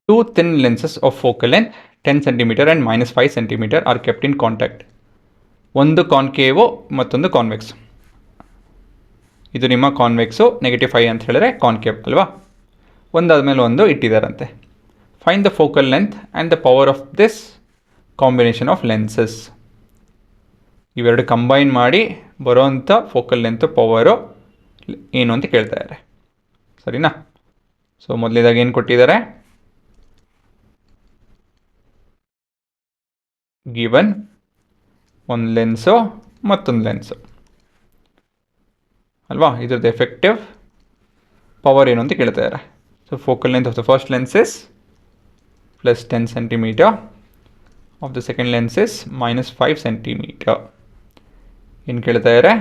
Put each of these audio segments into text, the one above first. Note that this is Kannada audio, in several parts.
Two thin lenses of focal length 10 cm and -5 cm are kept in contact. ಒಂದು ಕಾನ್ಕೇವು ಮತ್ತೊಂದು ಕಾನ್ವೆಕ್ಸ್. ಇದು ನಿಮ್ಮ ಕಾನ್ವೆಕ್ಸು, -5 ಅಂತ ಹೇಳಿದ್ರೆ ಕಾನ್ಕೇವ್ ಅಲ್ವಾ. ಒಂದಾದ್ಮೇಲೆ ಒಂದು ಇಟ್ಟಿದ್ದಾರಂತೆ. Find the focal length and the power of this combination of lenses. ಇವೆರಡು ಕಂಬೈನ್ ಮಾಡಿ ಬರೋವಂಥ ಫೋಕಲ್ ಲೆಂತ್ ಪವರು ಏನು ಅಂತ ಕೇಳ್ತಾ ಇದ್ದಾರೆ. ಸರಿನಾ? ಸೊ ಮೊದಲೇದಾಗಿ ಏನು ಕೊಟ್ಟಿದ್ದಾರೆ? ಗಿವನ್ ಒಂದು ಲೆನ್ಸು ಮತ್ತೊಂದು ಲೆನ್ಸು ಅಲ್ವಾ. ಇದ್ರದ್ದು ಎಫೆಕ್ಟಿವ್ ಪವರ್ ಏನು ಅಂತ ಕೇಳ್ತಾ ಇದ್ದಾರೆ. So focal length of the first lens is plus 10 cm, of the second lens is -5 cm. ಏನು ಕೇಳ್ತಾ ಇದ್ದಾರೆ?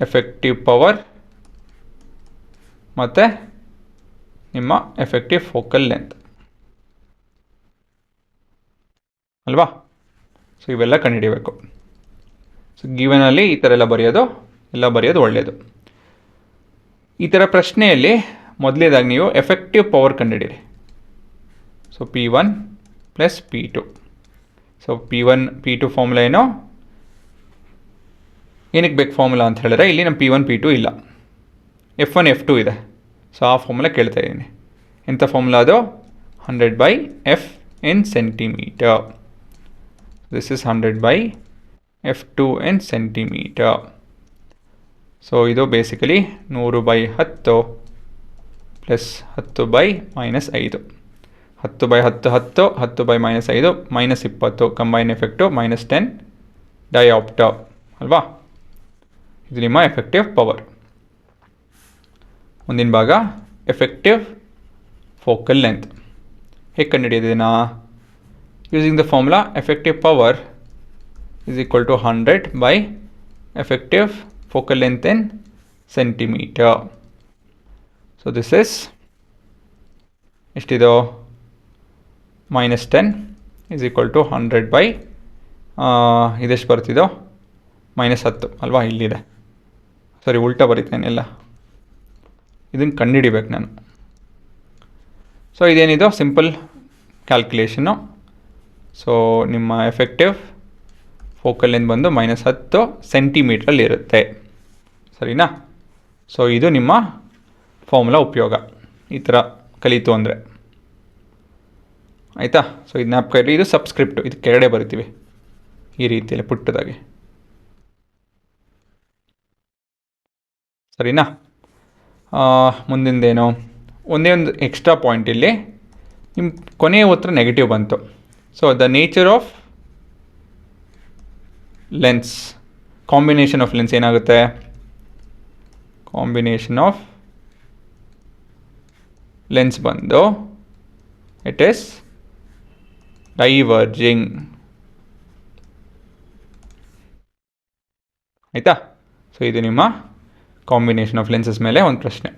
ಎಫೆಕ್ಟಿವ್ ಪವರ್ ಮತ್ತು ನಿಮ್ಮ ಎಫೆಕ್ಟಿವ್ ಫೋಕಲ್ ಲೆಂತ್ ಅಲ್ವಾ. ಸೊ ಇವೆಲ್ಲ ಕಂಡುಹಿಡಿಯಬೇಕು. ಸೊ ಗಿವನಲ್ಲಿ ಈ ಥರ ಎಲ್ಲ ಬರೆಯೋದು ಒಳ್ಳೆಯದು. ಈ ಥರ ಪ್ರಶ್ನೆಯಲ್ಲಿ ಮೊದಲೇದಾಗಿ ನೀವು ಎಫೆಕ್ಟಿವ್ ಪವರ್ ಕಂಡುಹಿಡಿಯಿರಿ. So P1 + P2. So P1 P2 formula ಏನಕ್ಕೆ ಬೇಕು ಫಾರ್ಮುಲಾ ಅಂತ ಹೇಳಿದ್ರೆ, ಇಲ್ಲಿ ನಮ್ಮ P1 P2 ಇಲ್ಲ, F1 F2 ಇದೆ. ಸೊ ಆ ಫಾರ್ಮುಲಾ ಕೇಳ್ತಾ ಇದ್ದೀನಿ. ಎಂಥ ಫಾರ್ಮುಲಾ ಅದು? 100/F in centimeter. This is 100/F2 in centimeter. So ಇದು basically 100/10 plus 10/-5. 10/10 10, 10/-5 -20, combine effect -10 dioptre ಅಲ್ವಾ. ಇದು ನಿಮ್ಮ ಎಫೆಕ್ಟಿವ್ ಪವರ್. ಮುಂದಿನ ಭಾಗ ಎಫೆಕ್ಟಿವ್ ಫೋಕಲ್ ಲೆಂತ್. ಹೇಗೆ ಕಂಡುಹಿಡಿಯೋದೇನಾ? Using the formula effective power is equal to 100 / effective focal length in centimeter. So this is ಎಷ್ಟಿದು? -10 is equal to 100 ಇದೆಷ್ಟು ಬರ್ತಿದೋ? -10 ಅಲ್ವಾ. ಇಲ್ಲಿದೆ, ಸರಿ ಉಲ್ಟಾ ಬರೀತೇನೆ ಎಲ್ಲ. ಇದನ್ನು ಕಂಡುಹಿಡಿಬೇಕು ನಾನು. ಸೊ ಇದೇನಿದು ಸಿಂಪಲ್ ಕ್ಯಾಲ್ಕುಲೇಷನ್ನು. ಸೊ ನಿಮ್ಮ ಎಫೆಕ್ಟಿವ್ ಫೋಕಲ್ ಲೆಂತ್ ಬಂದು -10 ಸೆಂಟಿಮೀಟ್ರಲ್ಲಿ ಇರುತ್ತೆ. ಸರಿನಾ? ಸೊ ಇದು ನಿಮ್ಮ ಫಾರ್ಮುಲಾ ಉಪಯೋಗ ಈ ಥರ ಕಲಿತು ಅಂದರೆ. ಆಯಿತಾ? ಸೊ ಇದು ಜ್ಞಾಪಕ. ಇದು ಸಬ್ಸ್ಕ್ರಿಪ್ಟು, ಇದು ಕೆಳಗಡೆ ಬರಿತೀವಿ ಈ ರೀತಿಯಲ್ಲಿ ಪುಟ್ಟದಾಗಿ. ಸರಿನಾ? ಮುಂದಿಂದೇನು? ಒಂದೇ ಒಂದು ಎಕ್ಸ್ಟ್ರಾ ಪಾಯಿಂಟ್ ಇಲ್ಲಿ. ನಿಮ್ಮ ಕೊನೆಯ ಉತ್ತರ ನೆಗೆಟಿವ್ ಬಂತು. So the nature of lens, combination of lens ಏನಾಗುತ್ತೆ? ಕಾಂಬಿನೇಷನ್ ಆಫ್ ಲೆನ್ಸ್ ಬಂದು ಇಟ್ ಈಸ್ ಡೈವರ್ಜಿಂಗ್. ಆಯಿತಾ? ಸೊ ಇದು ನಿಮ್ಮ ಕಾಂಬಿನೇಷನ್ ಆಫ್ ಲೆನ್ಸಸ್ ಮೇಲೆ ಒಂದು ಪ್ರಶ್ನೆ.